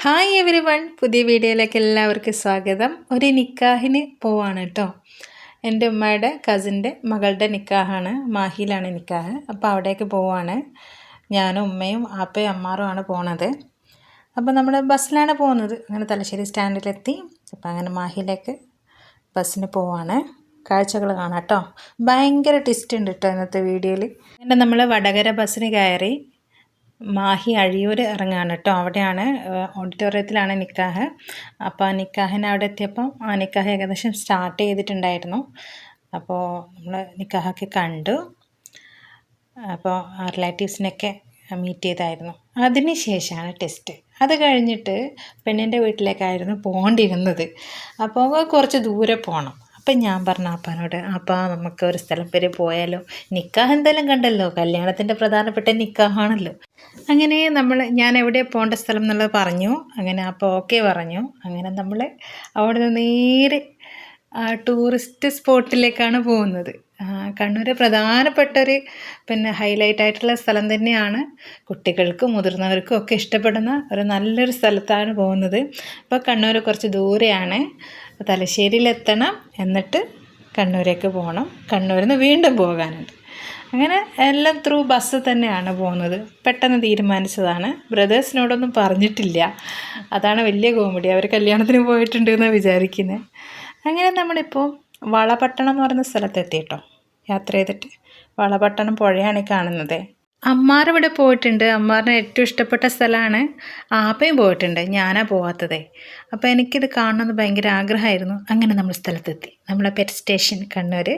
Hi every one, പുതിയ വീഡിയോയിലേക്ക് എല്ലാവർക്കും സ്വാഗതം. ഒരു നിക്കാഹിന് പോവാണ് കേട്ടോ. എൻ്റെ ഉമ്മയുടെ കസിൻ്റെ മകളുടെ നിക്കാഹാണ്. മാഹിയിലാണ് നിക്കാഹ്. അപ്പോൾ അവിടേക്ക് പോവാണ്. ഞാനും ഉമ്മയും ആപ്പയും അമ്മാറുമാണ് പോണത്. അപ്പോൾ നമ്മൾ ബസ്സിലാണ് പോകുന്നത്. അങ്ങനെ തലശ്ശേരി സ്റ്റാൻഡിലെത്തി. അപ്പോൾ അങ്ങനെ മാഹിയിലേക്ക് ബസ്സിന് പോവാണ്. കാഴ്ചകൾ കാണാം കേട്ടോ. ഭയങ്കര ട്വിസ്റ്റ് ഉണ്ട് കേട്ടോ ഇന്നത്തെ വീഡിയോയിൽ. അങ്ങനെ നമ്മൾ വടകര ബസ്സിന് കയറി മാഹി അഴിയൂർ ഇറങ്ങുകയാണ് കേട്ടോ. അവിടെയാണ് ഓഡിറ്റോറിയത്തിലാണ് നിക്കാഹ്. അപ്പോൾ ആ നിക്കാഹിന് അവിടെ എത്തിയപ്പം ആ നിക്കാഹ് ഏകദേശം സ്റ്റാർട്ട് ചെയ്തിട്ടുണ്ടായിരുന്നു. അപ്പോൾ നമ്മൾ നിക്കാഹൊക്കെ കണ്ടു. അപ്പോൾ റിലേറ്റീവ്സിനൊക്കെ മീറ്റ് ചെയ്തായിരുന്നു. അതിന് ശേഷമാണ് ടെസ്റ്റ്. അത് കഴിഞ്ഞിട്ട് പെണ്ണിൻ്റെ വീട്ടിലേക്കായിരുന്നു പോകേണ്ടിയിരുന്നത്. അപ്പോൾ കുറച്ച് ദൂരെ പോകണം. അപ്പം ഞാൻ പറഞ്ഞു ആപ്പാനോട്, ആപ്പാ നമുക്ക് ഒരു സ്ഥലം വരെ പോയാലോ, നിക്കാഹ് എന്തായാലും കണ്ടല്ലോ, കല്യാണത്തിൻ്റെ പ്രധാനപ്പെട്ട നിക്കാഹാണല്ലോ. അങ്ങനെ ഞാൻ എവിടെയാണ് പോകേണ്ട സ്ഥലം എന്നുള്ളത് പറഞ്ഞു. അങ്ങനെ അപ്പോൾ ഓക്കെ പറഞ്ഞു. അങ്ങനെ നമ്മൾ അവിടെ നിന്ന് നേരെ ടൂറിസ്റ്റ് സ്പോട്ടിലേക്കാണ് പോകുന്നത്. കണ്ണൂർ പ്രധാനപ്പെട്ടൊരു ഹൈലൈറ്റ് ആയിട്ടുള്ള സ്ഥലം തന്നെയാണ്. കുട്ടികൾക്കും മുതിർന്നവർക്കും ഒക്കെ ഇഷ്ടപ്പെടുന്ന ഒരു നല്ലൊരു സ്ഥലത്താണ് പോകുന്നത്. അപ്പോൾ കണ്ണൂർ കുറച്ച് ദൂരെയാണ്. തലശ്ശേരിയിലെത്തണം, എന്നിട്ട് കണ്ണൂരേക്ക് പോകണം. കണ്ണൂരിൽ നിന്ന് വീണ്ടും പോകാനുണ്ട്. അങ്ങനെ എല്ലാം ത്രൂ ബസ് തന്നെയാണ് പോകുന്നത്. പെട്ടെന്ന് തീരുമാനിച്ചതാണ്. ബ്രദേഴ്സിനോടൊന്നും പറഞ്ഞിട്ടില്ല. അതാണ് വലിയ കോമഡി. അവർ കല്യാണത്തിന് പോയിട്ടുണ്ട് എന്നാണ് വിചാരിക്കുന്നത്. അങ്ങനെ നമ്മളിപ്പോൾ വളപട്ടണം എന്ന് പറയുന്ന സ്ഥലത്തെത്തി കേട്ടോ. യാത്ര ചെയ്തിട്ട് വളപട്ടണം പുഴയാണ് കാണുന്നത്. അമ്മാറിവിടെ പോയിട്ടുണ്ട്. അമ്മാറിന് ഏറ്റവും ഇഷ്ടപ്പെട്ട സ്ഥലമാണ്. ആപ്പയും പോയിട്ടുണ്ട്. ഞാനാണ് പോവാത്തതേ. അപ്പോൾ എനിക്കിത് കാണണമെന്ന് ഭയങ്കര ആഗ്രഹമായിരുന്നു. അങ്ങനെ നമ്മൾ സ്ഥലത്തെത്തി. നമ്മളെ പെറ്റ് സ്റ്റേഷൻ കണ്ണൂർ.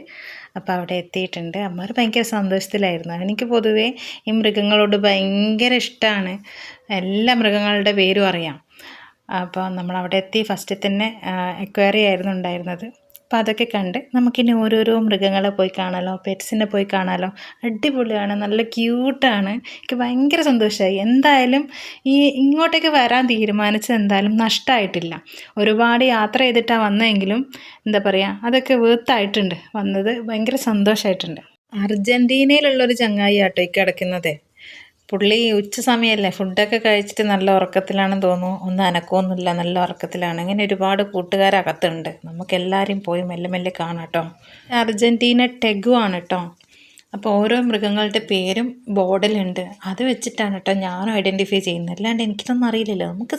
അപ്പോൾ അവിടെ എത്തിയിട്ടുണ്ട്. അമ്മാർ ഭയങ്കര സന്തോഷത്തിലായിരുന്നു. എനിക്ക് പൊതുവേ ഈ മൃഗങ്ങളോട് ഭയങ്കര ഇഷ്ടമാണ്. എല്ലാ മൃഗങ്ങളുടെ പേരും അറിയാം. അപ്പോൾ നമ്മളവിടെ എത്തി. ഫസ്റ്റിൽ തന്നെ അക്വേറിയം ആയിരുന്നു ഉണ്ടായിരുന്നത്. അപ്പോൾ അതൊക്കെ കണ്ട് നമുക്കിനി ഓരോരോ മൃഗങ്ങളെ പോയി കാണാമല്ലോ, പെറ്റ്സിനെ പോയി കാണാമല്ലോ. അടിപൊളിയാണ്, നല്ല ക്യൂട്ടാണ്. എനിക്ക് ഭയങ്കര സന്തോഷമായി. എന്തായാലും ഇങ്ങോട്ടേക്ക് വരാൻ തീരുമാനിച്ചത് എന്തായാലും നഷ്ടമായിട്ടില്ല. ഒരുപാട് യാത്ര ചെയ്തിട്ടാണ് വന്നതെങ്കിലും എന്താ പറയുക, അതൊക്കെ വേർത്തായിട്ടുണ്ട്. വന്നത് ഭയങ്കര സന്തോഷമായിട്ടുണ്ട്. അർജൻറ്റീനയിലുള്ളൊരു ചങ്ങായി ആട്ടോ ഈ കിടക്കുന്നത്. പുള്ളി ഉച്ച സമയമല്ലേ, ഫുഡൊക്കെ കഴിച്ചിട്ട് നല്ല ഉറക്കത്തിലാണെന്ന് തോന്നുന്നു. ഒന്നും അനക്കമൊന്നുമില്ല, നല്ല ഉറക്കത്തിലാണ്. അങ്ങനെ ഒരുപാട് കൂട്ടുകാരകത്തുണ്ട്. നമുക്കെല്ലാവരും പോയി മെല്ലെ മെല്ലെ കാണാം കേട്ടോ. അർജൻറ്റീന ടെഗു ആണ് കേട്ടോ. അപ്പോൾ ഓരോ മൃഗങ്ങളുടെ പേരും ബോർഡിലുണ്ട്. അത് വെച്ചിട്ടാണ് കേട്ടോ ഞാനും ഐഡൻറ്റിഫൈ ചെയ്യുന്നത്. അല്ലാണ്ട് എനിക്കിതൊന്നും അറിയില്ലല്ലോ. നമുക്ക്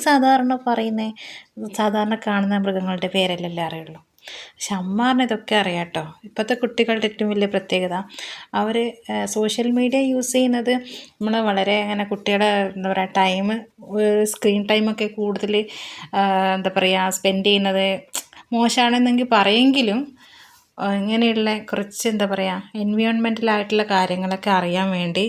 സാധാരണ കാണുന്ന മൃഗങ്ങളുടെ പേരല്ലല്ലേ അറിയുള്ളൂ. പക്ഷെ അമ്മാറിന് ഇതൊക്കെ അറിയാം കേട്ടോ. ഇപ്പോഴത്തെ കുട്ടികളുടെ ഏറ്റവും വലിയ പ്രത്യേകത, അവർ സോഷ്യൽ മീഡിയ യൂസ് ചെയ്യുന്നത് നമ്മൾ വളരെ അങ്ങനെ കുട്ടികളുടെ എന്താ പറയുക സ്ക്രീൻ ടൈമൊക്കെ കൂടുതൽ എന്താ പറയുക സ്പെൻഡ് ചെയ്യുന്നത് മോശമാണെന്നെങ്കിൽ പറയുമെങ്കിലും ഇങ്ങനെയുള്ള കുറച്ച് എന്താ പറയുക എൻവയോൺമെൻറ്റലായിട്ടുള്ള കാര്യങ്ങളൊക്കെ അറിയാൻ വേണ്ടി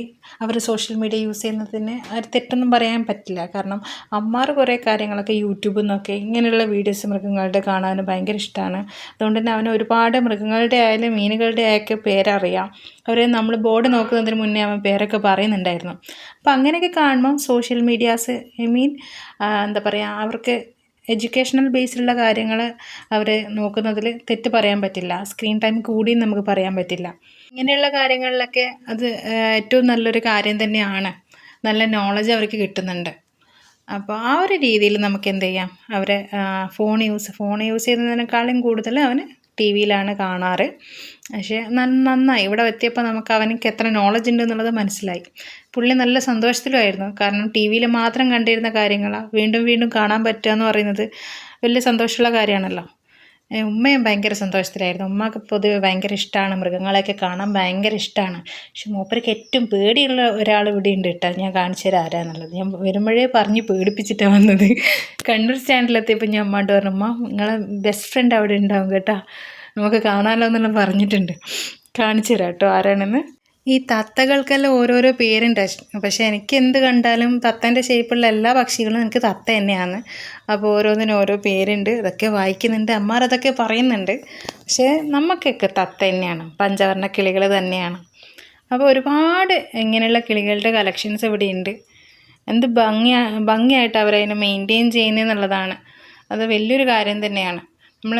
അവർ സോഷ്യൽ മീഡിയ യൂസ് ചെയ്യുന്നതിന് അവർ തെറ്റൊന്നും പറയാൻ പറ്റില്ല. കാരണം അമ്മാർ കുറേ കാര്യങ്ങളൊക്കെ യൂട്യൂബിൽ നിന്നൊക്കെ ഇങ്ങനെയുള്ള വീഡിയോസ് മൃഗങ്ങളുടെ കാണാൻ ഭയങ്കര ഇഷ്ടമാണ്. അതുകൊണ്ട് തന്നെ അവന് ഒരുപാട് മൃഗങ്ങളുടെ ആയാലും മീനുകളുടെ ആയൊക്കെ പേരറിയാം. അവർ നമ്മൾ ബോർഡ് നോക്കുന്നതിന് മുന്നേ അവൻ പേരൊക്കെ പറയുന്നുണ്ടായിരുന്നു. അപ്പോൾ അങ്ങനെയൊക്കെ കാണുമ്പം സോഷ്യൽ മീഡിയാസ് എന്താ പറയുക അവർക്ക് എഡ്യൂക്കേഷണൽ ബേസിലുള്ള കാര്യങ്ങൾ അവർ നോക്കുന്നതിൽ തെറ്റ് പറയാൻ പറ്റില്ല. സ്ക്രീൻ ടൈം കൂടിയും നമുക്ക് പറയാൻ പറ്റില്ല. ഇങ്ങനെയുള്ള കാര്യങ്ങളിലൊക്കെ അത് ഏറ്റവും നല്ലൊരു കാര്യം തന്നെയാണ്. നല്ല നോളജ് അവർക്ക് കിട്ടുന്നുണ്ട്. അപ്പോൾ ആ ഒരു രീതിയിൽ നമുക്ക് എന്ത് ചെയ്യാം, അവരെ ഫോൺ യൂസ് ചെയ്യുന്നതിനേക്കാളും കൂടുതൽ അവന് ടി വിയിലാണ് കാണാറ്. പക്ഷേ നന്നായി ഇവിടെ എത്തിയപ്പോൾ നമുക്ക് അവനക്ക് എത്ര നോളജ് ഉണ്ട് എന്നുള്ളത് മനസ്സിലായി. പുള്ളി നല്ല സന്തോഷത്തിലുമായിരുന്നു. കാരണം ടി വിയിൽ മാത്രം കണ്ടിരുന്ന കാര്യങ്ങളാണ് വീണ്ടും വീണ്ടും കാണാൻ പറ്റുക എന്ന് പറയുന്നത് വലിയ സന്തോഷമുള്ള കാര്യമാണല്ലോ. ഉമ്മയും ഭയങ്കര സന്തോഷത്തിലായിരുന്നു. ഉമ്മക്ക് പൊതുവെ ഭയങ്കര ഇഷ്ടമാണ്, മൃഗങ്ങളെയൊക്കെ കാണാൻ ഭയങ്കര ഇഷ്ടമാണ്. പക്ഷെ മൂപ്പർക്ക് ഏറ്റവും പേടിയുള്ള ഒരാൾ ഇവിടെ ഉണ്ട് കേട്ടോ. ഞാൻ കാണിച്ചു തരാം ആരാന്നുള്ളത്. ഞാൻ വരുമ്പോഴേ പറഞ്ഞ് പേടിപ്പിച്ചിട്ടാണ് വന്നത്. കണ്ണൂർ സ്റ്റാൻഡിലെത്തിയപ്പോൾ ഞാൻ അമ്മയോട് പറഞ്ഞു, അമ്മ നിങ്ങളെ ബെസ്റ്റ് ഫ്രണ്ട് അവിടെ ഉണ്ടാവും കേട്ടോ, നമുക്ക് കാണാമല്ലോ എന്നെല്ലാം പറഞ്ഞിട്ടുണ്ട്. കാണിച്ചു തരാം കേട്ടോ ആരാണെന്ന്. ഈ തത്തകൾക്കെല്ലാം ഓരോരോ പേരുണ്ട്. പക്ഷേ എനിക്ക് എന്ത് കണ്ടാലും തത്തേൻ്റെ ഷേപ്പുള്ള എല്ലാ പക്ഷികളും എനിക്ക് തത്ത തന്നെയാണ്. അപ്പോൾ ഓരോന്നിനും ഓരോ പേരുണ്ട്. ഇതൊക്കെ വായിക്കുന്നുണ്ട്, അമ്മാർ അതൊക്കെ പറയുന്നുണ്ട്. പക്ഷേ നമുക്കൊക്കെ തത്ത തന്നെയാണ്, പഞ്ചവർണ്ണ കിളികൾ തന്നെയാണ്. അപ്പോൾ ഒരുപാട് ഇങ്ങനെയുള്ള കിളികളുടെ കളക്ഷൻസ് ഇവിടെ ഉണ്ട്. എന്ത് ഭംഗിയായിട്ട് അവരതിനെ മെയിൻറ്റെയിൻ ചെയ്യുന്നതെന്നുള്ളതാണ്. അത് വലിയൊരു കാര്യം തന്നെയാണ്. നമ്മൾ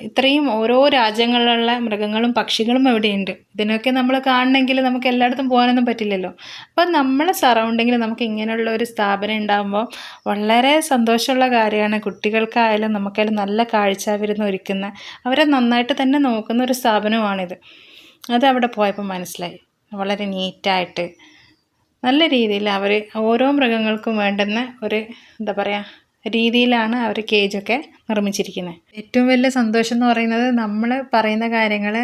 ഇത്രയും ഓരോ രാജ്യങ്ങളിലുള്ള മൃഗങ്ങളും പക്ഷികളും ഇവിടെയുണ്ട്. ഇതിനൊക്കെ നമ്മൾ കാണണമെങ്കിൽ നമുക്ക് എല്ലായിടത്തും പോകാനൊന്നും പറ്റില്ലല്ലോ. അപ്പം നമ്മളെ സറൗണ്ടിങ്ങിൽ നമുക്ക് ഇങ്ങനെയുള്ള ഒരു സ്ഥാപനം ഉണ്ടാകുമ്പോൾ വളരെ സന്തോഷമുള്ള കാര്യമാണ്. കുട്ടികൾക്കായാലും നമുക്കായാലും നല്ല കാഴ്ചാവിരുന്ന് ഒരുക്കുന്ന, അവരെ നന്നായിട്ട് തന്നെ നോക്കുന്ന ഒരു സ്ഥാപനമാണിത്. അതവിടെ പോയപ്പോൾ മനസ്സിലായി. വളരെ നീറ്റായിട്ട് നല്ല രീതിയിൽ അവർ ഓരോ മൃഗങ്ങൾക്കും വേണ്ടുന്ന ഒരു എന്താ പറയുക രീതിയിലാണ് അവർ കേജൊക്കെ നിർമ്മിച്ചിരിക്കുന്നത്. ഏറ്റവും വലിയ സന്തോഷം എന്ന് പറയുന്നത് നമ്മൾ പറയുന്ന കാര്യങ്ങൾ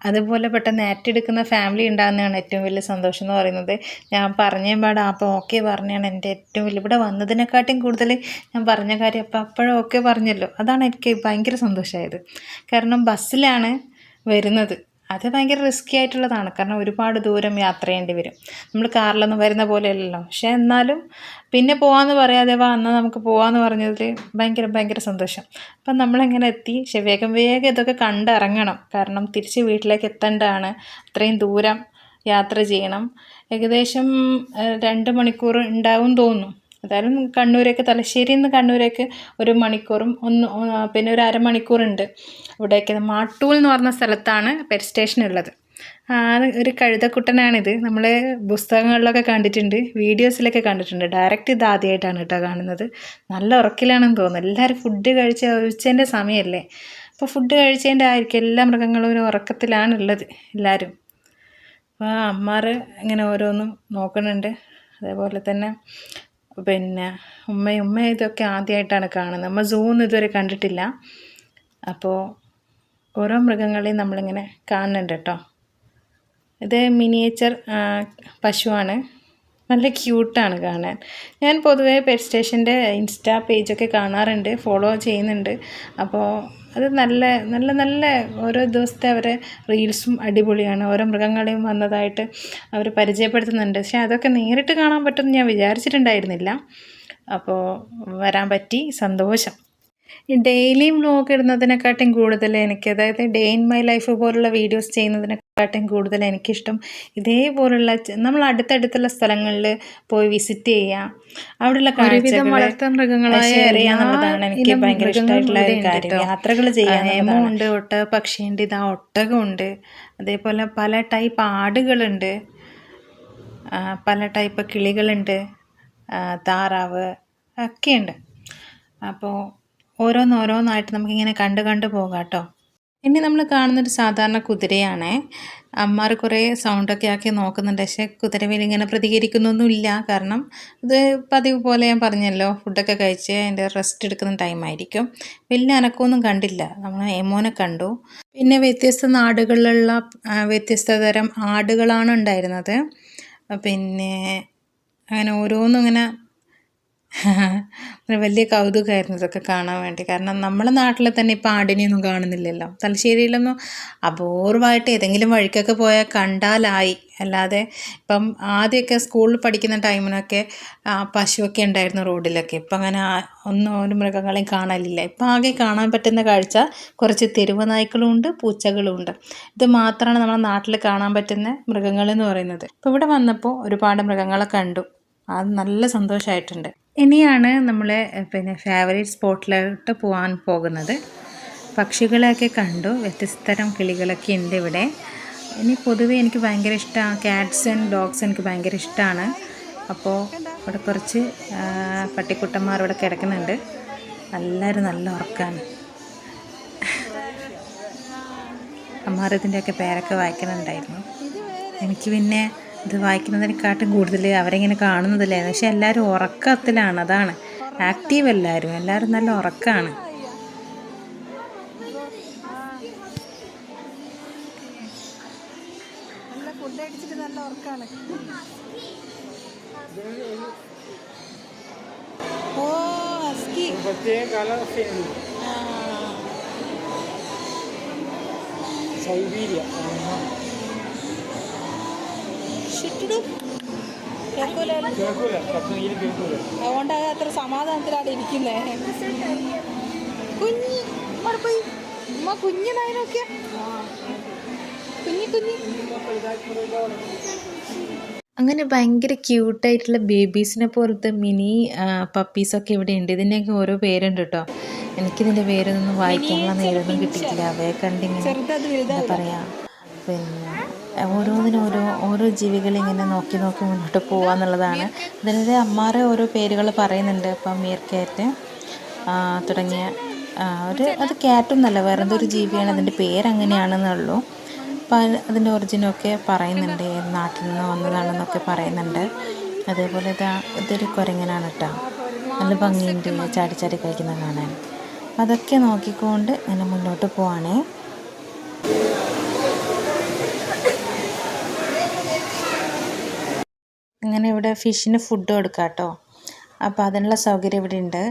അതുപോലെ പെട്ടെന്ന് ഏറ്റെടുക്കുന്ന ഫാമിലി ഉണ്ടാകുന്നതാണ് ഏറ്റവും വലിയ സന്തോഷം എന്ന് പറയുന്നത്. ഞാൻ പറഞ്ഞേ പാടാം അപ്പോൾ ഓക്കെ പറഞ്ഞാണ് എൻ്റെ ഏറ്റവും വലിയ, ഇവിടെ വന്നതിനെക്കാട്ടിയും കൂടുതൽ ഞാൻ പറഞ്ഞ കാര്യം അപ്പോഴും ഓക്കെ പറഞ്ഞല്ലോ. അതാണ് എനിക്ക് ഭയങ്കര സന്തോഷമായത്. കാരണം ബസ്സിലാണ് വരുന്നത്, അത് ഭയങ്കര റിസ്ക്കി ആയിട്ടുള്ളതാണ്. കാരണം ഒരുപാട് ദൂരം യാത്ര ചെയ്യേണ്ടി വരും. നമ്മൾ കാറിലൊന്നും വരുന്ന പോലെയല്ലല്ലോ. പക്ഷേ എന്നാലും പിന്നെ പോകാമെന്ന് പറയാതെ എന്നാൽ നമുക്ക് പോകാമെന്ന് പറഞ്ഞതിൽ ഭയങ്കര സന്തോഷം. അപ്പം നമ്മളിങ്ങനെ എത്തി. പക്ഷേ വേഗം ഇതൊക്കെ കണ്ടിറങ്ങണം. കാരണം തിരിച്ച് വീട്ടിലേക്ക് എത്തേണ്ടതാണ്. അത്രയും ദൂരം യാത്ര ചെയ്യണം. ഏകദേശം 2 മണിക്കൂർ ഉണ്ടാവും തോന്നുന്നു. എന്തായാലും കണ്ണൂരേക്ക്, തലശ്ശേരിയിൽ നിന്ന് കണ്ണൂരേക്ക് 1 മണിക്കൂറും പിന്നെ ഒരു അരമണിക്കൂറുണ്ട്. ഇവിടേക്ക് മാട്ടൂൽ എന്ന് പറഞ്ഞ സ്ഥലത്താണ് പെറ്റ് സ്റ്റേഷൻ ഉള്ളത്. ഒരു കഴുതക്കുട്ടനാണിത്. നമ്മൾ പുസ്തകങ്ങളിലൊക്കെ കണ്ടിട്ടുണ്ട്, വീഡിയോസിലൊക്കെ കണ്ടിട്ടുണ്ട്. ഡയറക്റ്റ് ഇത് ആദ്യമായിട്ടാണ് കേട്ടോ കാണുന്നത്. നല്ല ഉറക്കിലാണെന്ന് തോന്നുന്നു. എല്ലാവരും ഫുഡ് കഴിച്ച് ഉച്ചേൻ്റെ സമയമല്ലേ, അപ്പോൾ ഫുഡ് കഴിച്ചതിൻ്റെ ആയിരിക്കും എല്ലാ മൃഗങ്ങളും ഒരു ഉറക്കത്തിലാണുള്ളത് എല്ലാവരും. അപ്പോൾ അമ്മാർ ഇങ്ങനെ ഓരോന്നും നോക്കുന്നുണ്ട്. അതേപോലെ തന്നെ പിന്നെ ഉമ്മ ഇതൊക്കെ ആദ്യമായിട്ടാണ് കാണുന്നത്. നമ്മൾ സൂന്ന് ഇതുവരെ കണ്ടിട്ടില്ല. അപ്പോൾ ഓരോ മൃഗങ്ങളെയും നമ്മളിങ്ങനെ കാണുന്നുണ്ട് കേട്ടോ. ഇത് മിനിയേച്ചർ പശുവാണ്. നല്ല ക്യൂട്ടാണ് കാണാൻ. ഞാൻ പൊതുവേ പെറ്റ് സ്റ്റേഷൻ്റെ ഇൻസ്റ്റാ പേജൊക്കെ കാണാറുണ്ട്, ഫോളോ ചെയ്യുന്നുണ്ട്. അപ്പോൾ അത് നല്ല ഓരോ ദിവസത്തെ അവരെ റീൽസും അടിപൊളിയാണ്. ഓരോ മൃഗങ്ങളെയും വന്നതായിട്ട് അവർ പരിചയപ്പെടുത്തുന്നുണ്ട്. പക്ഷേ അതൊക്കെ നേരിട്ട് കാണാൻ പറ്റുമെന്ന് ഞാൻ വിചാരിച്ചിട്ടുണ്ടായിരുന്നില്ല. അപ്പോൾ വരാൻ പറ്റി, സന്തോഷം. ഈ ഡെയിലി വ്ലോഗ് ഇടുന്നതിനെക്കാട്ടും കൂടുതൽ എനിക്ക്, അതായത് ഡേ ഇൻ മൈ ലൈഫ് പോലുള്ള വീഡിയോസ് ചെയ്യുന്നതിനെക്കാട്ടും കൂടുതൽ എനിക്കിഷ്ടം ഇതേപോലുള്ള നമ്മൾ അടുത്തടുത്തുള്ള സ്ഥലങ്ങളിൽ പോയി വിസിറ്റ് ചെയ്യുക, അവിടെയുള്ള കാഴ്ചകൾ വളർത്തുമൃഗങ്ങളായ ഷെയർ ചെയ്യാന്നുള്ളതാണ് എനിക്ക് ഭയങ്കര ഇഷ്ടമായിട്ടുള്ള ഒരു കാര്യം. യാത്രകൾ ചെയ്യാൻ ഉണ്ട്, പക്ഷിയുണ്ട്, ഇതാ ഒട്ടകമുണ്ട്. അതേപോലെ പല ടൈപ്പ് ആടുകളുണ്ട്, പല ടൈപ്പ് കിളികളുണ്ട്, താറാവ് ഒക്കെയുണ്ട്. അപ്പോൾ ഓരോന്നായിട്ട് നമുക്കിങ്ങനെ കണ്ടു പോകാം കേട്ടോ. ഇനി നമ്മൾ കാണുന്നൊരു സാധാരണ കുതിരയാണ്. അമ്മാർ കുറേ സൗണ്ടൊക്കെ ആക്കി നോക്കുന്നുണ്ട്. പക്ഷേ കുതിരവേൽ ഇങ്ങനെ പ്രതികരിക്കുന്നൊന്നുമില്ല. കാരണം ഇത് പതിവ് പോലെ ഞാൻ പറഞ്ഞല്ലോ, ഫുഡൊക്കെ കഴിച്ച് അതിൻ്റെ റെസ്റ്റ് എടുക്കുന്ന ടൈമായിരിക്കും. വലിയ അനക്കമൊന്നും കണ്ടില്ല. നമ്മൾ എമോനെ കണ്ടു. പിന്നെ വ്യത്യസ്ത നാടുകളിലുള്ള വ്യത്യസ്ത തരം ആടുകളാണ് ഉണ്ടായിരുന്നത്. പിന്നെ അങ്ങനെ ഓരോന്നും ഇങ്ങനെ വലിയ കൗതുകമായിരുന്നു ഇതൊക്കെ കാണാൻ വേണ്ടി. കാരണം നമ്മളെ നാട്ടിൽ തന്നെ ഇപ്പോൾ ആടിനെയൊന്നും കാണുന്നില്ലല്ലോ. തലശ്ശേരിയിലൊന്നും അപൂർവമായിട്ട് ഏതെങ്കിലും വഴിക്കൊക്കെ പോയാൽ കണ്ടാലായി. അല്ലാതെ ഇപ്പം ആദ്യമൊക്കെ സ്കൂളിൽ പഠിക്കുന്ന ടൈമിനൊക്കെ പശുവൊക്കെ ഉണ്ടായിരുന്നു റോഡിലൊക്കെ. ഇപ്പം അങ്ങനെ ഒരു മൃഗങ്ങളെയും കാണലില്ല. ഇപ്പം ആകെ കാണാൻ പറ്റുന്ന കാഴ്ച കുറച്ച് തെരുവ് നായ്ക്കളും ഉണ്ട്, പൂച്ചകളും ഉണ്ട്. ഇത് മാത്രമാണ് നമ്മുടെ നാട്ടിൽ കാണാൻ പറ്റുന്ന മൃഗങ്ങളെന്ന് പറയുന്നത്. ഇപ്പോൾ ഇവിടെ വന്നപ്പോൾ ഒരുപാട് മൃഗങ്ങളെ കണ്ടു. അത് നല്ല സന്തോഷമായിട്ടുണ്ട്. ഇനിയാണ് നമ്മൾ പിന്നെ ഫേവറേറ്റ് സ്പോട്ടിലോട്ട് പോകാൻ പോകുന്നത്. പക്ഷികളെയൊക്കെ കണ്ടു, വ്യത്യസ്ത തരം കിളികളൊക്കെ ഉണ്ട് ഇവിടെ. ഇനി പൊതുവേ എനിക്ക് ഭയങ്കര ഇഷ്ടമാണ് ക്യാറ്റ്സ് ആൻഡ് ഡോഗ്സ്, എനിക്ക് ഭയങ്കര ഇഷ്ടമാണ്. അപ്പോൾ ഇവിടെ കുറച്ച് പട്ടിക്കുട്ടന്മാർ ഇവിടെ കിടക്കുന്നുണ്ട്. എല്ലാവരും നല്ല ഉറക്കമാണ്. അമ്മാർ ഇതിൻ്റെയൊക്കെ പേരൊക്കെ വായിക്കുന്നുണ്ടായിരുന്നു. എനിക്ക് പിന്നെ ഇത് വായിക്കുന്നതിനെക്കാട്ടും കൂടുതൽ അവരെങ്ങനെ കാണുന്നതില്ലായിരുന്നു. പക്ഷെ എല്ലാവരും ഉറക്കത്തിലാണ്, അതാണ് ആക്റ്റീവ്. എല്ലാവരും നല്ല ഉറക്കമാണ്. അതുകൊണ്ട് അത്ര സമാധാനത്തിലാണ് ഇരിക്കുന്നേ. കുഞ്ഞിനായനൊക്കെ കുഞ്ഞി അങ്ങനെ ഭയങ്കര ക്യൂട്ടായിട്ടുള്ള ബേബീസിനെ പോലത്തെ മിനി പപ്പീസൊക്കെ ഇവിടെ ഉണ്ട്. ഇതിൻ്റെയൊക്കെ ഓരോ പേരുണ്ട് കേട്ടോ. എനിക്കിതിൻ്റെ പേരൊന്നും വായിക്കാനുള്ള നേരമൊന്നും കിട്ടിയിട്ടില്ല. അവയെ കണ്ടിങ്ങനെ ചെറുതത് എന്താ വലുതാവില്ല. പറയുക, പിന്നെ ഓരോന്നിനും ഓരോ ജീവികളിങ്ങനെ നോക്കി നോക്കി മുന്നോട്ട് പോകുക എന്നുള്ളതാണ്. ഇതിൻ്റെ അമ്മാരെ ഓരോ പേരുകൾ പറയുന്നുണ്ട്. അപ്പം മീർ ക്യാറ്റ് തുടങ്ങിയ അത് ക്യാറ്റും എന്നല്ല, വേറെ എന്തൊരു ജീവിയാണ്, അതിൻ്റെ പേരങ്ങനെയാണെന്നുള്ളൂ. അപ്പം അതിൻ്റെ ഒറിജിനൊക്കെ പറയുന്നുണ്ട്, ഏത് നാട്ടിൽ നിന്ന് വന്നതാണെന്നൊക്കെ പറയുന്നുണ്ട്. അതേപോലെ ഇതൊരു കുരങ്ങനാണ് കേട്ടോ, നല്ല ഭംഗിയുണ്ട് ചാടി ചാടി കളിക്കുന്ന കാണാൻ. അതൊക്കെ നോക്കിക്കൊണ്ട് ഇങ്ങനെ മുന്നോട്ട് പോവാണേ. അങ്ങനെ ഇവിടെ ഫിഷിന് ഫുഡ് കൊടുക്കാം കേട്ടോ. അപ്പോൾ അതിനുള്ള സൗകര്യം ഇവിടെ ഉണ്ട്.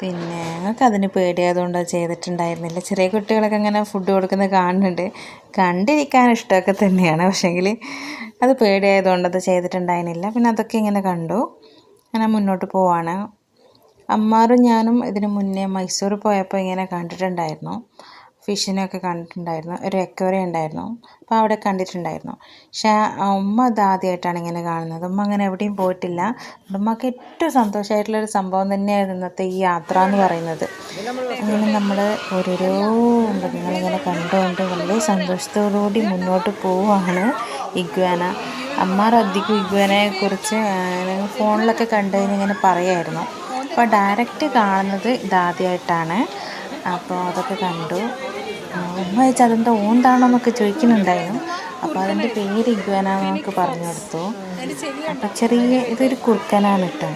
പിന്നെ ഞങ്ങൾക്ക് അതിന് പേടിയായതുകൊണ്ട് അത് ചെയ്തിട്ടുണ്ടായിരുന്നില്ല. ചെറിയ കുട്ടികളൊക്കെ അങ്ങനെ ഫുഡ് കൊടുക്കുന്നത് കാണുന്നുണ്ട്, കണ്ടിരിക്കാൻ ഇഷ്ടമൊക്കെ തന്നെയാണ്. പക്ഷേങ്കിൽ അത് പേടിയായതുകൊണ്ട് അത് ചെയ്തിട്ടുണ്ടായിരുന്നില്ല. പിന്നെ അതൊക്കെ ഇങ്ങനെ കണ്ടു, അങ്ങനെ മുന്നോട്ട് പോവാണ്. അമ്മാറും ഞാനും ഇതിന് മുന്നേ മൈസൂർ പോയപ്പോൾ ഇങ്ങനെ കണ്ടിട്ടുണ്ടായിരുന്നു, ഫിഷിനെയൊക്കെ കണ്ടിട്ടുണ്ടായിരുന്നു. ഒരു അക്വേറിയം ഉണ്ടായിരുന്നു, അപ്പോൾ അവിടെ കണ്ടിട്ടുണ്ടായിരുന്നു. പക്ഷേ ഉമ്മ ഇത് ആദ്യമായിട്ടാണ് ഇങ്ങനെ കാണുന്നത്. ഉമ്മ അങ്ങനെ എവിടെയും പോയിട്ടില്ല. ഉമ്മക്ക് ഏറ്റവും സന്തോഷമായിട്ടുള്ളൊരു സംഭവം തന്നെയായിരുന്നു ഇന്നത്തെ ഈ യാത്ര എന്ന് പറയുന്നത്. അങ്ങനെ നമ്മൾ ഓരോരോ മൃഗങ്ങളിങ്ങനെ കണ്ടുകൊണ്ട് വളരെ സന്തോഷത്തോടുകൂടി മുന്നോട്ട് പോവുകയാണ്. ഇഗ്വാന, അമ്മാർ അധികം ഇഗ്വാനയെക്കുറിച്ച് ഫോണിലൊക്കെ കണ്ടു കഴിഞ്ഞിങ്ങനെ പറയായിരുന്നു. അപ്പോൾ ഡയറക്റ്റ് കാണുന്നത് ഇതാദ്യമായിട്ടാണ്. അപ്പോൾ അതൊക്കെ കണ്ടു. ഉമ്മ വെച്ചാൽ അതെന്താ ഓന്താണോ എന്നൊക്കെ ചോദിക്കുന്നുണ്ടായിരുന്നു. അപ്പോൾ അതിൻ്റെ പേര് ഇഗ്വാനാന്നൊക്കെ പറഞ്ഞു കൊടുത്തു. അപ്പോൾ ഇതൊരു കുറുക്കനാണ് കേട്ടോ.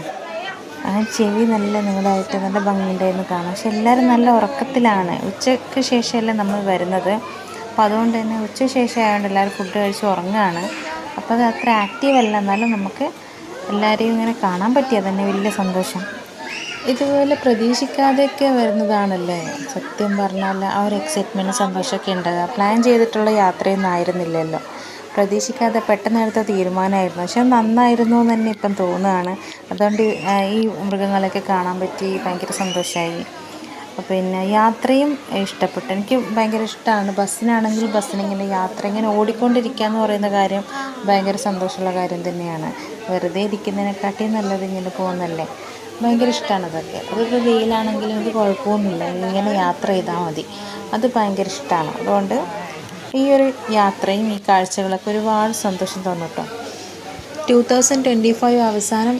അങ്ങനെ ചെവി നല്ല നീളമായിട്ട് നല്ല ഭംഗിയുണ്ടായിരുന്നു കാണാം. പക്ഷെ എല്ലാവരും നല്ല ഉറക്കത്തിലാണ്. ഉച്ചയ്ക്ക് ശേഷമല്ലേ നമ്മൾ വരുന്നത്, അപ്പോൾ അതുകൊണ്ട് തന്നെ ഉച്ച ശേഷം ആയതുകൊണ്ട് എല്ലാവരും ഫുഡ് കഴിച്ച് ഉറങ്ങുകയാണ്. അപ്പോൾ അത് അത്ര ആക്റ്റീവ് അല്ല, എന്നാലും നമുക്ക് എല്ലാവരെയും ഇങ്ങനെ കാണാൻ പറ്റിയത് തന്നെ വലിയ സന്തോഷം. ഇതുപോലെ പ്രതീക്ഷിക്കാതെയൊക്കെ വരുന്നതാണല്ലേ സത്യം പറഞ്ഞാൽ ആ ഒരു എക്സൈറ്റ്മെൻറ്റ് സന്തോഷമൊക്കെ ഉണ്ടാകുക. പ്ലാൻ ചെയ്തിട്ടുള്ള യാത്രയൊന്നും ആയിരുന്നില്ലല്ലോ, പ്രതീക്ഷിക്കാതെ പെട്ടെന്ന് എടുത്ത തീരുമാനമായിരുന്നു. പക്ഷെ നന്നായിരുന്നു എന്ന് തന്നെ ഇപ്പം തോന്നുകയാണ്. അതുകൊണ്ട് ഈ മൃഗങ്ങളെയൊക്കെ കാണാൻ പറ്റി, ഭയങ്കര സന്തോഷമായി. പിന്നെ യാത്രയും ഇഷ്ടപ്പെട്ടു, എനിക്ക് ഭയങ്കര ഇഷ്ടമാണ്. ബസ്സിനാണെങ്കിൽ ബസ്സിനിങ്ങനെ യാത്ര ഇങ്ങനെ ഓടിക്കൊണ്ടിരിക്കുക എന്ന് പറയുന്ന കാര്യം ഭയങ്കര സന്തോഷമുള്ള കാര്യം തന്നെയാണ്. വെറുതെ ഇരിക്കുന്നതിനെക്കാട്ടി നല്ലത് ഇങ്ങനെ പോകുന്നല്ലേ, ഭയങ്കര ഇഷ്ടമാണ് അതൊക്കെ. അതിപ്പോൾ വെയിലാണെങ്കിലും ഇത് കുഴപ്പമൊന്നുമില്ല, ഇങ്ങനെ യാത്ര ചെയ്താൽ മതി, അത് ഭയങ്കര ഇഷ്ടമാണ്. അതുകൊണ്ട് ഈ ഒരു യാത്രയും ഈ കാഴ്ചകളൊക്കെ ഒരുപാട് സന്തോഷം തോന്നും കേട്ടോ. 2025 അവസാനം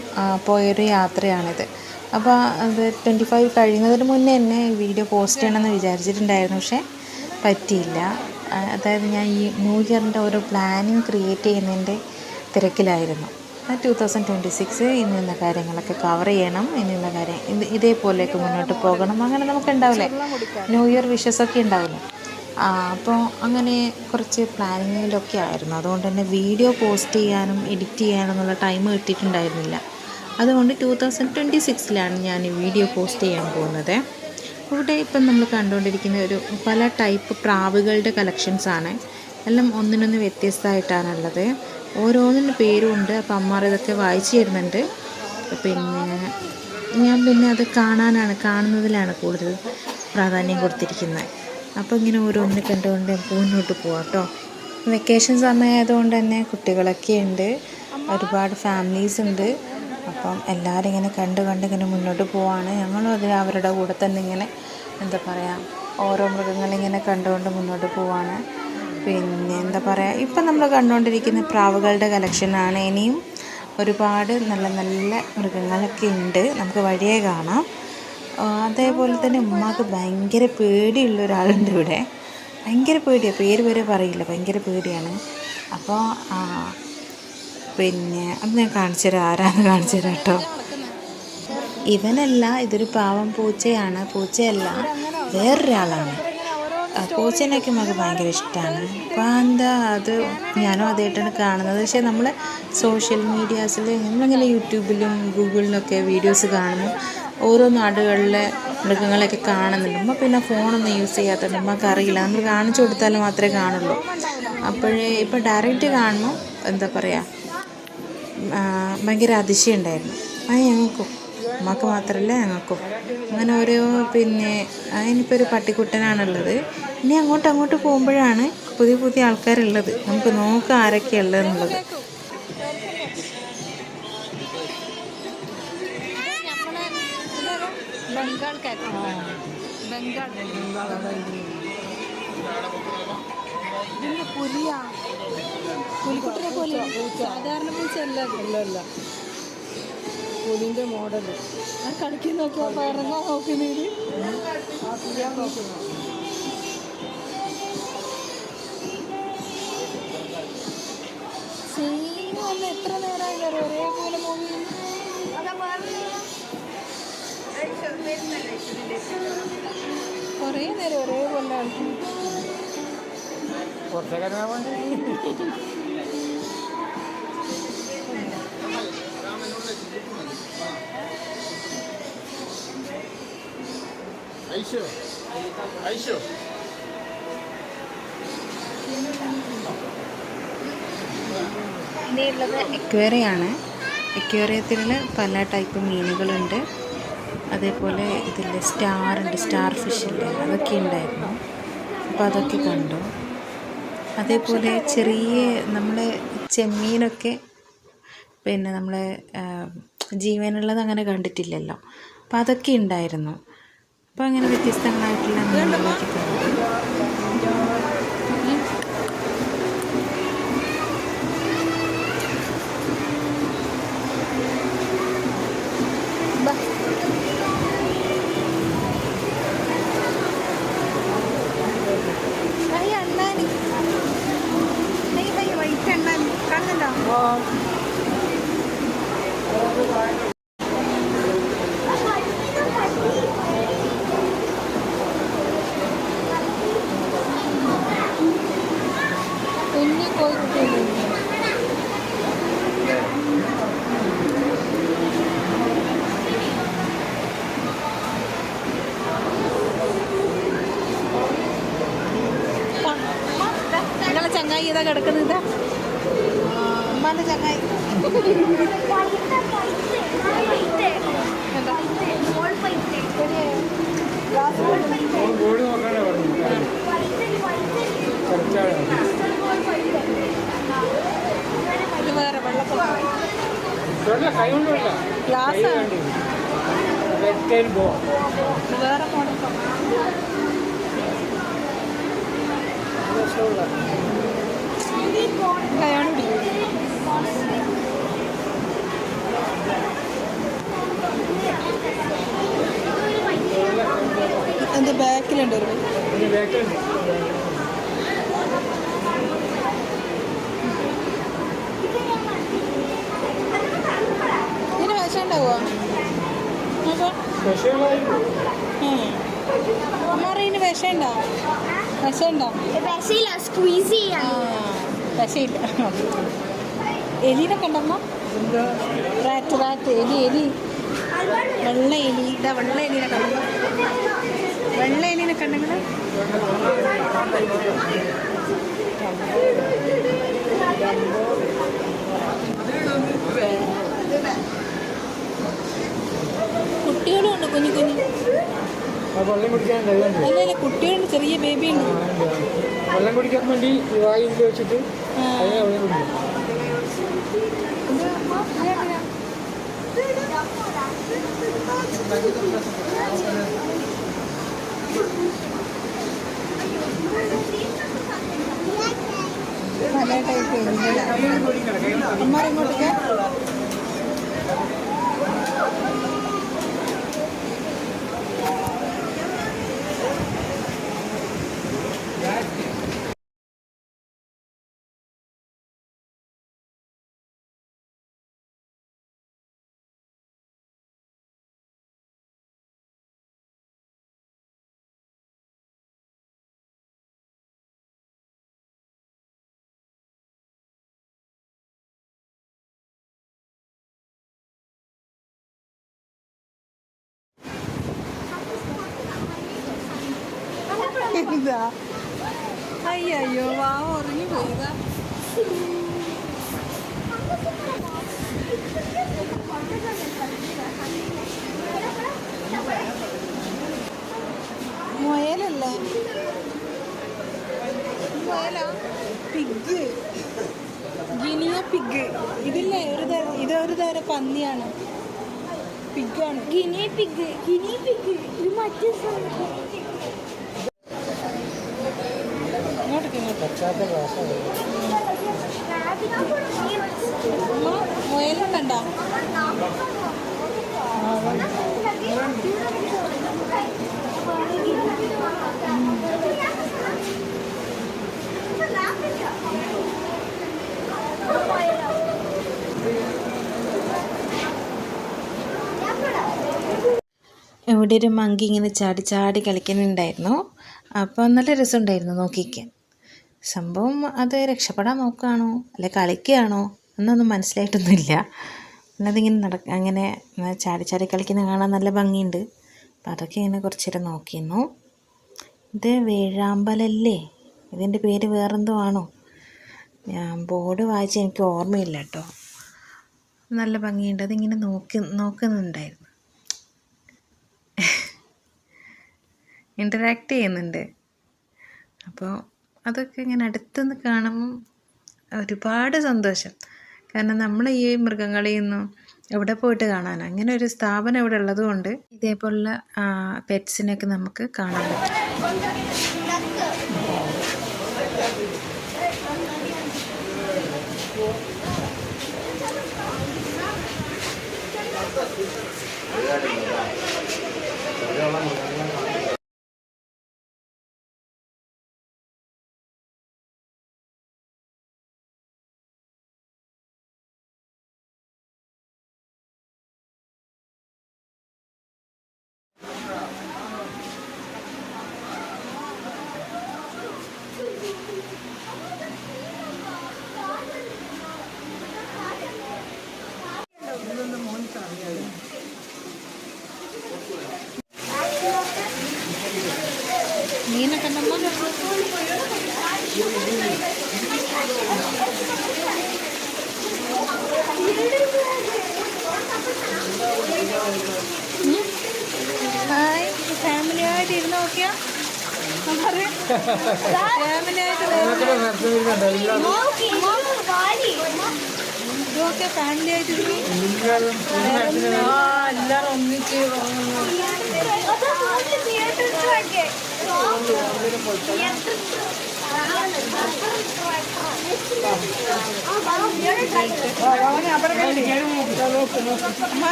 പോയൊരു യാത്രയാണിത്. അപ്പോൾ അത് 25 കഴിയുന്നതിന് മുന്നേ തന്നെ വീഡിയോ പോസ്റ്റ് ചെയ്യണമെന്ന് വിചാരിച്ചിട്ടുണ്ടായിരുന്നു, പക്ഷേ പറ്റിയില്ല. അതായത് ഞാൻ ഈ ന്യൂ ഇയറിൻ്റെ ഓരോ പ്ലാനിങ് ക്രിയേറ്റ് ചെയ്യുന്നതിൻ്റെ തിരക്കിലായിരുന്നു. 2026 ഇന്ന കാര്യങ്ങളൊക്കെ കവർ ചെയ്യണം, ഇന്ന കാര്യം ഇതേപോലെയൊക്കെ മുന്നോട്ട് പോകണം, അങ്ങനെ നമുക്കുണ്ടാവില്ലേ ന്യൂ ഇയർ വിഷസൊക്കെ ഉണ്ടാവില്ലേ. അപ്പോൾ അങ്ങനെ കുറച്ച് പ്ലാനിങ്ങിലൊക്കെ ആയിരുന്നു. അതുകൊണ്ട് തന്നെ വീഡിയോ പോസ്റ്റ് ചെയ്യാനും എഡിറ്റ് ചെയ്യാനും എന്നുള്ള ടൈം കിട്ടിയിട്ടുണ്ടായിരുന്നില്ല. അതുകൊണ്ട് 2026 ഞാൻ ഈ വീഡിയോ പോസ്റ്റ് ചെയ്യാൻ പോകുന്നത്. ഇവിടെ ഇപ്പം നമ്മൾ കണ്ടുകൊണ്ടിരിക്കുന്ന ഒരു പല ടൈപ്പ് പ്രാവുകളുടെ കളക്ഷൻസാണ്. എല്ലാം ഒന്നിനൊന്ന് വ്യത്യസ്തമായിട്ടാണുള്ളത്, ഓരോന്നിന് പേരുമുണ്ട്. അപ്പം അമ്മാർ ഇതൊക്കെ വായിച്ചു തരുന്നുണ്ട്. പിന്നെ ഞാൻ അത് കാണുന്നതിലാണ് കൂടുതൽ പ്രാധാന്യം കൊടുത്തിരിക്കുന്നത്. അപ്പോൾ ഇങ്ങനെ ഓരോന്നിനെ കണ്ടുകൊണ്ട് നമുക്ക് മുന്നോട്ട് പോകാം കേട്ടോ. വെക്കേഷൻ സമയമായതുകൊണ്ട് തന്നെ കുട്ടികളൊക്കെ ഉണ്ട്, ഒരുപാട് ഫാമിലീസ് ഉണ്ട്. അപ്പം എല്ലാവരും ഇങ്ങനെ കണ്ട് ഇങ്ങനെ മുന്നോട്ട് പോവാണ്. ഞങ്ങളും അവരുടെ കൂടെ തന്നെ ഇങ്ങനെ എന്താ പറയുക, ഓരോ മൃഗങ്ങളിങ്ങനെ കണ്ടുകൊണ്ട് മുന്നോട്ട് പോവാണ്. പിന്നെ എന്താ പറയുക, ഇപ്പം നമ്മൾ കണ്ടുകൊണ്ടിരിക്കുന്ന പ്രാവുകളുടെ കളക്ഷനാണ്. ഇനിയും ഒരുപാട് നല്ല നല്ല മൃഗങ്ങളൊക്കെ ഉണ്ട്, നമുക്ക് വഴിയേ കാണാം. അതേപോലെ തന്നെ ഉമ്മാക്ക് ഭയങ്കര പേടിയുള്ള ഒരാളുണ്ട് ഇവിടെ, ഭയങ്കര പേടിയാണ്, പേര് വരെ പറയില്ല, ഭയങ്കര പേടിയാണ്. അപ്പോൾ പിന്നെ അത് ഞാൻ കാണിച്ചു തരാം, ആരാന്ന് കാണിച്ചു തരാം കേട്ടോ. ഇവനല്ല, ഇതൊരു പാവം പൂച്ചയാണ്, പൂച്ചയല്ല വേറൊരാളാണ്. പൂച്ചേനൊക്കെ നമുക്ക് ഭയങ്കര ഇഷ്ടമാണ്. അപ്പോൾ അത് ഞാനും ആദ്യമായിട്ടാണ് കാണുന്നത്. പക്ഷേ നമ്മൾ സോഷ്യൽ മീഡിയാസിൽ നമ്മളിങ്ങനെ യൂട്യൂബിലും ഗൂഗിളിലൊക്കെ വീഡിയോസ് കാണുമ്പോൾ ഓരോ നാടുകളിലെ മൃഗങ്ങളെയൊക്കെ കാണുന്നുണ്ട്. നമ്മൾ പിന്നെ ഫോണൊന്നും യൂസ് ചെയ്യാത്തതുകൊണ്ട് നമുക്ക് അറിയില്ല, നമ്മൾ കാണിച്ചു കൊടുത്താൽ മാത്രമേ കാണുള്ളൂ. ഇപ്പോൾ ഡയറക്റ്റ് കാണുമ്പോൾ എന്താ പറയുക, ഭയങ്കര അതിശയം ഉണ്ടായിരുന്നു. അത് ഞങ്ങൾക്കും, അമ്മക്ക് മാത്രമല്ല ഞങ്ങൾക്കും. അങ്ങനെ ഓരോ അതിനിപ്പോൾ ഒരു പട്ടിക്കുട്ടനാണുള്ളത്. ഇനി അങ്ങോട്ട് പോകുമ്പോഴാണ് പുതിയ ആൾക്കാരുള്ളത്, നമുക്ക് നോക്കാം ആരൊക്കെയാണ് ഉള്ളതെന്നുള്ളത്. ബംഗാൾ ഇതിൻ്റെ പുലിയാ പുലിക്കുട്ടിനെ പോലെ സാധാരണ പൂച്ചയല്ല അല്ല പുലിൻ്റെ മോഡൽ ആ കളിക്കാൻ നോക്കിയാൽ അപ്പോൾ ഇറങ്ങാൻ നോക്കുന്നതിന് ആ ചെയ്യാൻ നോക്കുന്നു. സെയിം വന്ന് എത്ര നേരമായി കയറി ഒരേപോലെ മൂവി കുറേ നേരം ഒരേപോലെ കളിക്കും. കുറച്ചൊക്കെ ഇറങ്ങാൻ വേണ്ടി ഇനിയുള്ളത് എക്വേറിയാണ്. എക്വേറിയത്തിൽ പല ടൈപ്പ് മീനുകളുണ്ട്. അതേപോലെ ഇതിൽ സ്റ്റാറുണ്ട്, സ്റ്റാർ ഫിഷില്ലേ, അതൊക്കെ ഉണ്ടായിരുന്നു. അപ്പോൾ അതൊക്കെ കണ്ടു. അതേപോലെ ചെറിയ നമ്മളെ ചെമ്മീനൊക്കെ പിന്നെ നമ്മൾ ജീവനുള്ളത് അങ്ങനെ കണ്ടിട്ടില്ലല്ലോ, അപ്പോൾ അതൊക്കെ ഉണ്ടായിരുന്നു. അപ്പോൾ അങ്ങനെ വ്യത്യസ്തങ്ങളായിട്ടുള്ള മീനുകളൊക്കെ കണ്ടു. കുഞ്ഞു കോഴിക്കുട്ടിയുണ്ട്. നിങ്ങളെ ചങ്ങായി ഇതാ കിടക്കുന്നത്. ഉമ്മാൻ്റെ ചങ്ങായി ബോർഡ് നോക്കാനാ പറഞ്ഞു. ഇത് വേറെ വെള്ളപ്പൊക്കം കൈ കൊണ്ടുള്ള ഗ്ലാസ് പോ ഇത് വേറെ മോഡൽ കൈയാണ് എൻ്റെ ബാക്കിലുണ്ട് ഒരു ബാക്കുണ്ട്. ഇതിന് വിഷം ഉണ്ടാവുക അമ്മാറിന് വിഷം ഉണ്ടോ? വിഷം ഉണ്ടോ? വിഷമില്ല. എലീനെ കണ്ടമ്മ? റാറ്റ് എലി വെള്ള എലി. ഇതാ വെള്ള എലീനെ കണ്ടോ? വെള്ള എലീനെ കണ്ടെങ്കിൽ കുട്ടികളും ഉണ്ട്, കുഞ്ഞു കുഞ്ഞു. വെള്ളം കുടിക്കാൻ അല്ല കുട്ടികളുണ്ട്, ചെറിയ ബേബി ഉണ്ട്. വെള്ളം കുടിക്കാൻ വേണ്ടി വായിൽ വെച്ചിട്ട് അതിനെ വെള്ളം കുടിക്കും. പല ടൈപ്പ് അമ്മാരിങ്ങോട്ടേക്ക് എന്താ? അയ്യോ വാ ഉറങ്ങി പോയതാ. മുയലല്ലേ? മുയലാ? Pig, guinea pig. ഇതില്ലേ ഇതൊരു തരം പന്നിയാണ്. പിഗാണ്. ഗിനി പിഗ് ഇത് മറ്റേ മുയലും കണ്ടോ? ഇവിടെ ഒരു മങ്കി ഇങ്ങനെ ചാടി ചാടി കളിക്കുന്നുണ്ടായിരുന്നു. അപ്പോൾ നല്ല രസമുണ്ടായിരുന്നു നോക്കിക്കാൻ. സംഭവം അത് രക്ഷപ്പെടാൻ നോക്കുകയാണോ അല്ലെ കളിക്കുകയാണോ എന്നൊന്നും മനസ്സിലായിട്ടൊന്നുമില്ല. എന്നതിങ്ങനെ അങ്ങനെ ചാടി ചാടി കളിക്കുന്ന കാണാൻ നല്ല ഭംഗിയുണ്ട്. അപ്പം അതൊക്കെ ഇങ്ങനെ കുറച്ച് നേരം നോക്കിയിരുന്നു. ഇത് വേഴാമ്പലല്ലേ? ഇതിൻ്റെ പേര് വേറെന്തോ ആണോ? ഞാൻ ബോർഡ് വായിച്ച് എനിക്ക് ഓർമ്മയില്ല കേട്ടോ. നല്ല ഭംഗിയുണ്ട്. അതിങ്ങനെ നോക്കുന്നുണ്ടായിരുന്നു, ഇൻ്ററാക്ട് ചെയ്യുന്നുണ്ട്. അപ്പോൾ അതൊക്കെ ഇങ്ങനെ അടുത്തുനിന്ന് കാണുമ്പം ഒരുപാട് സന്തോഷം. കാരണം നമ്മൾ ഈ മൃഗങ്ങളെയൊന്നും എവിടെ പോയിട്ട് കാണാനോ, അങ്ങനെ ഒരു സ്ഥാപനം ഇവിടെ ഉള്ളതുകൊണ്ട് ഇതേപോലുള്ള പെറ്റ്സിനൊക്കെ നമുക്ക് കാണാൻ പറ്റും. മീനൊക്കെ നമ്മൾ ഹായ് ഫാമിലി ആയിട്ട് ഇരുന്ന് നോക്കിയാ ഫാമിലി ആയിട്ട് ഇതൊക്കെ ഫാമിലി ആയിട്ട് എല്ലാവരും ഒന്നിച്ച്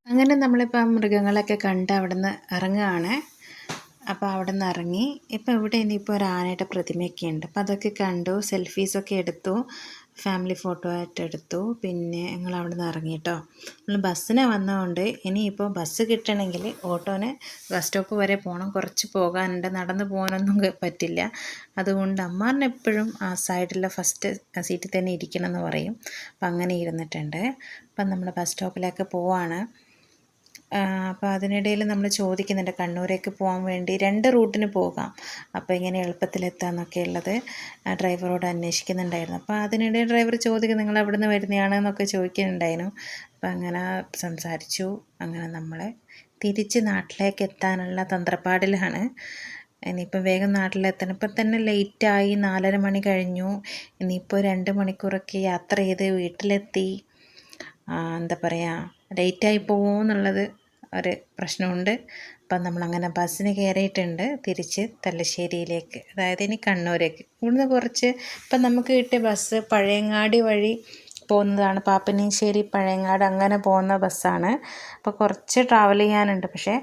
അങ്ങനെ നമ്മളിപ്പോൾ മൃഗങ്ങളൊക്കെ കണ്ട് അവിടെ നിന്ന് ഇറങ്ങുകയാണ്. അപ്പോൾ അവിടെ നിന്ന് ഇറങ്ങി ഇപ്പോൾ ഇവിടെ ഇനിയിപ്പോൾ ഒരു ആനയുടെ പ്രതിമയൊക്കെ ഉണ്ട്. അപ്പോൾ അതൊക്കെ കണ്ടു, സെൽഫീസൊക്കെ എടുത്തു, ഫാമിലി ഫോട്ടോ ആയിട്ട് എടുത്തു. പിന്നെ ഞങ്ങൾ അവിടെ നിന്ന് ഇറങ്ങി കേട്ടോ. നമ്മൾ ബസ്സിനെ വന്നതുകൊണ്ട് ഇനിയിപ്പോൾ ബസ് കിട്ടണമെങ്കിൽ ഓട്ടോന് ബസ് സ്റ്റോപ്പ് വരെ പോകണം, കുറച്ച് പോകാനുണ്ട്, നടന്നു പോകാനൊന്നും പറ്റില്ല. അതുകൊണ്ട് അമ്മാറിന് എപ്പോഴും ആ സൈഡിലെ ഫസ്റ്റ് സീറ്റിൽ തന്നെ ഇരിക്കണം എന്ന് പറയും. അപ്പം അങ്ങനെ ഇരുന്നിട്ടുണ്ട്. അപ്പം നമ്മൾ ബസ് സ്റ്റോപ്പിലേക്ക് പോവാണ്. അപ്പോൾ അതിനിടയിൽ നമ്മൾ ചോദിക്കുന്നുണ്ട് കണ്ണൂരേക്ക് പോകാൻ വേണ്ടി 2 റൂട്ടിന് പോകാം, അപ്പോൾ ഇങ്ങനെ എളുപ്പത്തിലെത്താമെന്നൊക്കെ ഉള്ളത് ഡ്രൈവറോട് അന്വേഷിക്കുന്നുണ്ടായിരുന്നു. അപ്പോൾ അതിനിടെ ഡ്രൈവർ ചോദിക്കും നിങ്ങൾ എവിടെ നിന്ന് വരുന്നതാണെന്നൊക്കെ ചോദിക്കുന്നുണ്ടായിരുന്നു. അപ്പം അങ്ങനെ സംസാരിച്ചു. അങ്ങനെ നമ്മൾ തിരിച്ച് നാട്ടിലേക്ക് എത്താനുള്ള തന്ത്രപ്പാടിലാണ്. ഇനിയിപ്പോൾ വേഗം നാട്ടിലെത്തണം. ഇപ്പം തന്നെ ലേറ്റായി, 4:30 മണി കഴിഞ്ഞു. ഇനിയിപ്പോൾ 2 മണിക്കൂറൊക്കെ യാത്ര ചെയ്ത് വീട്ടിലെത്തി. എന്താ പറയുക, ലേറ്റായി പോകുമോ എന്നുള്ളത് ഒരു പ്രശ്നമുണ്ട്. അപ്പം നമ്മളങ്ങനെ ബസ്സിന് കയറിയിട്ടുണ്ട് തിരിച്ച് തലശ്ശേരിയിലേക്ക്, അതായത് ഇനി കണ്ണൂരേക്ക്. ഇവിടുന്ന് കുറച്ച് ഇപ്പം നമുക്ക് കിട്ടിയ ബസ് പഴയങ്ങാടി വഴി പോകുന്നതാണ്, പാപ്പനശ്ശേരി പഴയങ്ങാട് അങ്ങനെ പോകുന്ന ബസ്സാണ്. അപ്പോൾ കുറച്ച് ട്രാവൽ ചെയ്യാനുണ്ട്. പക്ഷേ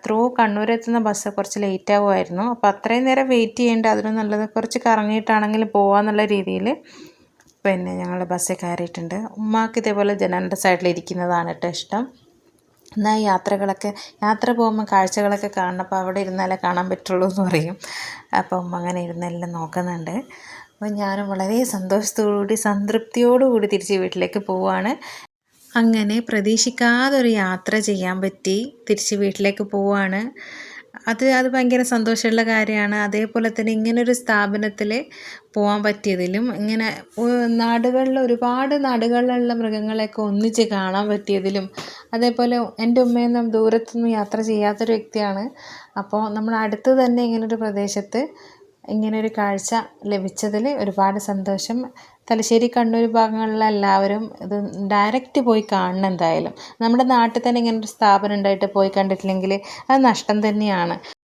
ത്രൂ കണ്ണൂരെത്തുന്ന ബസ് കുറച്ച് ലേറ്റ് ആകുമായിരുന്നു. അപ്പോൾ അത്രയും നേരം വെയിറ്റ് ചെയ്യേണ്ട, അതിനും നല്ലത് കുറച്ച് കറങ്ങിയിട്ടാണെങ്കിലും പോകാമെന്നുള്ള രീതിയിൽ പിന്നെ ഞങ്ങൾ ബസ്സിൽ കയറിയിട്ടുണ്ട്. ഉമ്മാക്ക് ഇതേപോലെ ജനലിൻ്റെ സൈഡിലിരിക്കുന്നതാണ് കേട്ടോ ഇഷ്ടം. എന്നാൽ യാത്ര പോകുമ്പോൾ കാഴ്ചകളൊക്കെ കാണണം, അപ്പോൾ അവിടെ ഇരുന്നാലേ കാണാൻ പറ്റുള്ളൂ എന്ന് പറയും. അപ്പം അങ്ങനെ ഇരുന്നെല്ലാം നോക്കുന്നുണ്ട്. അപ്പോൾ ഞാനും വളരെ സന്തോഷത്തോടുകൂടി സംതൃപ്തിയോടുകൂടി തിരിച്ച് വീട്ടിലേക്ക് പോവുകയാണ്. അങ്ങനെ പ്രതീക്ഷിക്കാതെ ഒരു യാത്ര ചെയ്യാൻ പറ്റി, തിരിച്ച് വീട്ടിലേക്ക് പോവുകയാണ്. അത് ഭയങ്കര സന്തോഷമുള്ള കാര്യമാണ്. അതേപോലെ തന്നെ ഇങ്ങനൊരു സ്ഥാപനത്തിൽ പോകാൻ പറ്റിയതിലും, ഇങ്ങനെ ഒരുപാട് നാടുകളിലുള്ള മൃഗങ്ങളെയൊക്കെ ഒന്നിച്ച് കാണാൻ പറ്റിയതിലും, അതേപോലെ എൻ്റെ ഉമ്മയൊന്നും ദൂരത്തൊന്നും യാത്ര ചെയ്യാത്തൊരു വ്യക്തിയാണ്. അപ്പോൾ നമ്മൾ അടുത്ത് തന്നെ ഇങ്ങനൊരു പ്രദേശത്ത് ഇങ്ങനൊരു കാഴ്ച ലഭിച്ചതിൽ ഒരുപാട് സന്തോഷം. തലശ്ശേരി കണ്ണൂർ ഭാഗങ്ങളിലെ എല്ലാവരും ഇത് ഡയറക്റ്റ് പോയി കാണണം. എന്തായാലും നമ്മുടെ നാട്ടിൽ തന്നെ ഇങ്ങനൊരു സ്ഥാപനം ഉണ്ടായിട്ട് പോയി കണ്ടിട്ടില്ലെങ്കിൽ അത് നഷ്ടം തന്നെയാണ്.